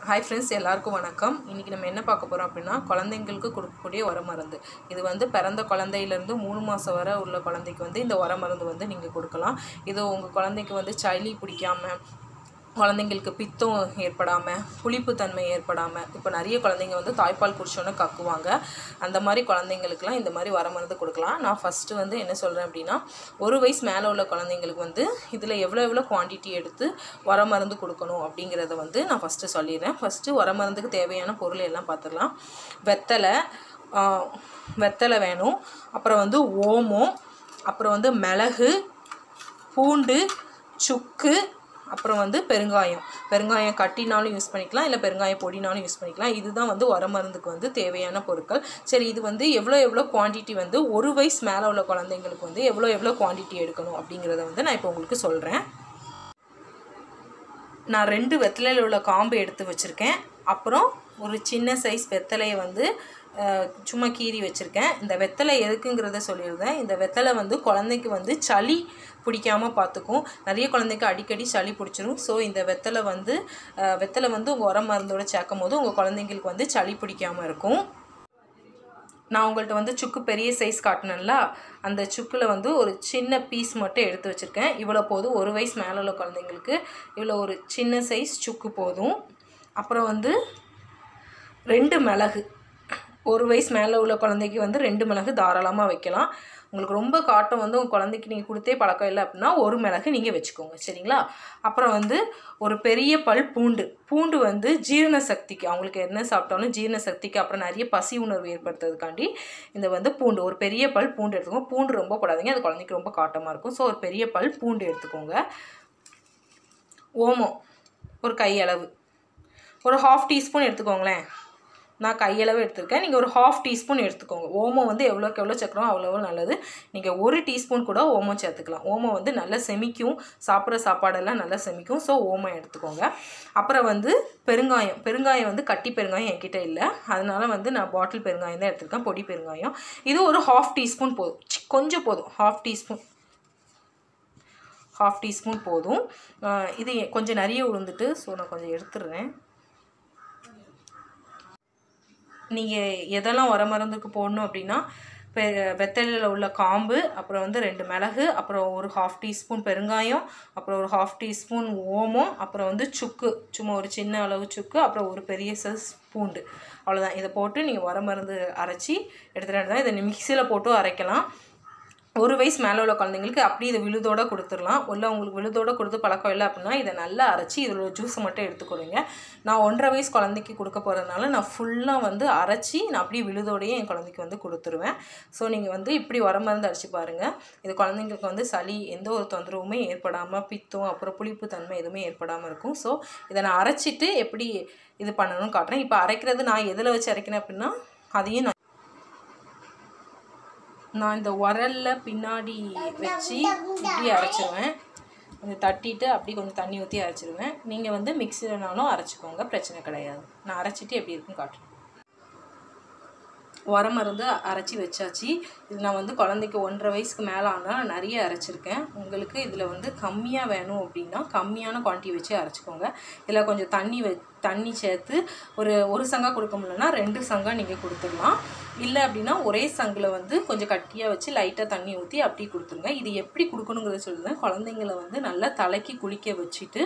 Hi friends, எல்லாருக்கும் வணக்கம். இன்றைக்கி நம்ம என்ன பார்க்க போகிறோம் அப்படின்னா, குழந்தைங்களுக்கு கொடுக்கக்கூடிய உர மருந்து. இது வந்து பிறந்த குழந்தையிலேருந்து 3 மாதம் வரை உள்ள குழந்தைக்கு வந்து இந்த உர மருந்து வந்து நீங்கள் கொடுக்கலாம். இது உங்கள் குழந்தைக்கு வந்து சளி பிடிக்காமல், குழந்தைங்களுக்கு பித்தம் ஏற்படாமல், புளிப்புத்தன்மை ஏற்படாமல், இப்போ நிறைய குழந்தைங்க வந்து தாய்ப்பால் குடிச்சோன்னே கக்குவாங்க. அந்த மாதிரி குழந்தைங்களுக்குலாம் இந்த மாதிரி வர மருந்து கொடுக்கலாம். நான் ஃபஸ்ட்டு வந்து என்ன சொல்கிறேன் அப்படின்னா, 1 வயசு மேலே உள்ள குழந்தைங்களுக்கு வந்து இதில் எவ்வளோ குவான்டிட்டி எடுத்து வர மருந்து கொடுக்கணும் அப்படிங்கிறத வந்து நான் ஃபஸ்ட்டு சொல்லிடுறேன். ஃபஸ்ட்டு வர மருந்துக்கு தேவையான பொருள் எல்லாம் பார்த்துடலாம். வெத்தலை வேணும். அப்புறம் வந்து ஓமம், அப்புறம் வந்து மிளகு, பூண்டு, சுக்கு, அப்புறம் வந்து பெருங்காயம் கட்டினாலும் யூஸ் பண்ணிக்கலாம், இல்லை பெருங்காயம் பொடினாலும் யூஸ் பண்ணிக்கலாம். இதுதான் வந்து உர மருந்துக்கு வந்து தேவையான பொருட்கள். சரி, இது வந்து எவ்வளோ குவான்டிட்டி வந்து 1 வயசு மேலே உள்ள குழந்தைங்களுக்கு வந்து எவ்வளோ குவான்டிட்டி எடுக்கணும் அப்படிங்கிறத வந்து நான் இப்போ உங்களுக்கு சொல்கிறேன். நான் 2 வெத்தலையில் உள்ள காம்பு எடுத்து வச்சுருக்கேன். அப்புறம் ஒரு சின்ன சைஸ் வெத்தலையை வந்து சும்மா கீறி வச்சுருக்கேன். இந்த வெத்தலை எதுக்குங்கிறத சொல்லியிருந்தேன். இந்த வெத்தலை வந்து குழந்தைக்கு வந்து சளி பிடிக்காமல் பார்த்துக்கும். நிறைய குழந்தைக்கு அடிக்கடி சளி பிடிச்சிரும். ஸோ இந்த வெத்தலை வந்து உங்கள் உர மருந்தோடு சேர்க்கும் போது உங்கள் குழந்தைங்களுக்கு வந்து சளி பிடிக்காமல் இருக்கும். நான் உங்கள்கிட்ட வந்து சுக்கு பெரிய சைஸ் காட்டினேன்ல, அந்த சுக்கில் வந்து ஒரு சின்ன பீஸ் மட்டும் எடுத்து வச்சுருக்கேன். இவ்வளோ போதும். 1 வயசு மேலே உள்ள குழந்தைங்களுக்கு இவ்வளோ ஒரு சின்ன சைஸ் சுக்கு போதும். அப்புறம் வந்து 2 மிளகு. 1 வயசு மேலே உள்ள குழந்தைக்கு வந்து 2 மிளகு தாராளமாக வைக்கலாம். உங்களுக்கு ரொம்ப காட்டம் வந்து உங்கள் குழந்தைக்கு நீங்கள் கொடுத்தே பழக்கம் இல்லை அப்படின்னா 1 மிளகு நீங்கள் வச்சுக்கோங்க, சரிங்களா? அப்புறம் வந்து ஒரு பெரிய பல் பூண்டு வந்து ஜீரண சக்திக்கு, அவங்களுக்கு என்ன சாப்பிட்டாலும் ஜீரண சக்திக்கு, அப்புறம் நிறைய பசி உணர்வு ஏற்படுத்துறதுக்காண்டி இந்த வந்து பூண்டு, ஒரு பெரிய பல் பூண்டு எடுத்துக்கோங்க. பூண்டு ரொம்ப போடாதீங்க, அது குழந்தைக்கு ரொம்ப காட்டமாக இருக்கும். ஸோ ஒரு பெரிய பல் பூண்டு எடுத்துக்கோங்க. ஓமம் ஒரு கையளவு, ஒரு 1/2 டீஸ்பூன் எடுத்துக்கோங்களேன். நான் கையளவு எடுத்துருக்கேன். நீங்கள் ஒரு 1/2 டீஸ்பூன் எடுத்துக்கோங்க. ஓமம் வந்து எவ்வளோக்கு எவ்வளோ சேர்க்குறோம் அவ்வளோ நல்லது. நீங்கள் 1 டீஸ்பூன் கூட ஓமம் சேர்த்துக்கலாம். ஓமம் வந்து நல்லா செமிக்கும், சாப்பிட்ற சாப்பாடெல்லாம் நல்லா செமிக்கும். ஸோ ஓமம் எடுத்துக்கோங்க. அப்புறம் வந்து பெருங்காயம் வந்து கட்டி பெருங்காயம் என்கிட்ட இல்லை, அதனால் வந்து நான் பாட்டில் பெருங்காயம் தான் எடுத்துருக்கேன், பொடி பெருங்காயம். இது ஒரு 1/2 டீஸ்பூன் போதும், கொஞ்சம் போதும். 1/2 டீஸ்பூன் போதும். இது கொஞ்சம் நிறைய உளுந்துட்டு, ஸோ நான் கொஞ்சம் எடுத்துடுறேன். நீங்கள் எதெல்லாம் உர மருந்துக்கு போடணும் அப்படின்னா, வெத்தலையில் உள்ள காம்பு, அப்புறம் வந்து 2 மிளகு, அப்புறம் ஒரு 1/2 டீஸ்பூன் பெருங்காயம், அப்புறம் ஒரு 1/2 டீஸ்பூன் ஓமம், அப்புறம் வந்து சுக்கு, சும்மா ஒரு சின்ன அளவு சுக்கு, அப்புறம் ஒரு பெரிய சைஸ் பூண்டு. அவ்வளோதான். இதை போட்டு நீங்கள் உர மருந்து அரைச்சி எடுத்துகிட்டு தான். இதை மிக்சியில் போட்டு அரைக்கலாம். 1 வயசு மேலே உள்ள குழந்தைங்களுக்கு அப்படி இதை விழுதோடு கொடுத்துடலாம். இல்லை உங்களுக்கு விழுதோடு கொடுத்து பழக்கம் இல்லை அப்படின்னா இதை நல்லா அரைச்சி இதில் ஜூஸை மட்டும் எடுத்துக்கொடுங்க. நான் 1.5 வயசு குழந்தைக்கு கொடுக்க போகிறதுனால நான் ஃபுல்லாக வந்து அரைச்சி நான் அப்படியே விழுதோடையே என் குழந்தைக்கு வந்து கொடுத்துருவேன். ஸோ நீங்கள் வந்து இப்படி உர மருந்து அரைச்சி பாருங்கள். இது குழந்தைங்களுக்கு வந்து சளி எந்த ஒரு தொந்தரவுமே ஏற்படாமல், பித்தம் அப்புறம் புளிப்பு தன்மை எதுவுமே ஏற்படாமல் இருக்கும். ஸோ இதை நான் அரைச்சிட்டு எப்படி இது பண்ணணும்னு காட்டுறேன். இப்போ அரைக்கிறது நான் எதில் வச்சு அரைக்கிறேன் அப்படின்னா, அதையும் நான் இந்த உரலில் பின்னாடி வச்சு இப்படி அரைச்சிடுவேன். கொஞ்சம் தட்டிட்டு அப்படி கொஞ்சம் தண்ணி ஊற்றி அரைச்சிடுவேன். நீங்கள் வந்து மிக்சிலனாலும் அரைச்சிக்கோங்க, பிரச்சனை கிடையாது. நான் அரைச்சிட்டு எப்படி இருக்குன்னு காட்டுறேன். உர மருந்து அரைச்சி வச்சாச்சு. இது நான் வந்து குழந்தைக்கு 1.5 வயசுக்கு மேலே ஆனால் நிறைய அரைச்சிருக்கேன். உங்களுக்கு இதில் வந்து கம்மியாக வேணும் அப்படின்னா கம்மியான குவான்டிட்டி வச்சு அரைச்சிக்கோங்க. இதில் கொஞ்சம் தண்ணி சேர்த்து ஒரு சங்கா கொடுக்க முடியலன்னா 2 சங்கா நீங்கள் கொடுத்துடலாம். இல்லை அப்படின்னா ஒரே சங்கில் வந்து கொஞ்சம் கட்டியாக வச்சு லைட்டாக தண்ணி ஊற்றி அப்படி கொடுத்துருங்க. இது எப்படி கொடுக்கணுங்கிறத சொல்லுவேன். குழந்தைங்கள வந்து நல்லா தலைக்கு குளிக்க வச்சுட்டு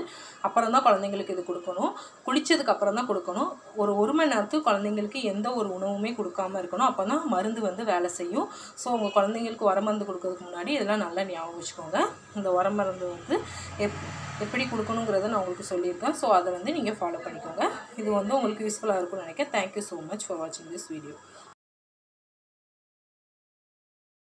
அப்புறம் தான் குழந்தைங்களுக்கு இது கொடுக்கணும். குளித்ததுக்கு அப்புறம் தான் கொடுக்கணும். ஒரு 1 மணி நேரத்துக்கு குழந்தைங்களுக்கு எந்த ஒரு உணவுமே கொடுக்காமல் இருக்கணும். அப்போ தான் மருந்து வந்து வேலை செய்யும். ஸோ உங்கள் குழந்தைங்களுக்கு உர மருந்து கொடுக்கறதுக்கு முன்னாடி இதெல்லாம் நல்லா ஞாபகம் வச்சுக்கோங்க. இந்த உர மருந்து வந்து எப்படி கொடுக்கணுங்கிறத நான் உங்களுக்கு சொல்லியிருக்கேன். ஸோ அதை வந்து நீங்கள் ஃபாலோ பண்ணிக்கோங்க. இது வந்து உங்களுக்கு யூஸ்ஃபுல்லாக இருக்கும்னு நினைக்கிறேன். தேங்க்யூ ஸோ மச் ஃபார் வாட்சிங் திஸ் வீடியோ.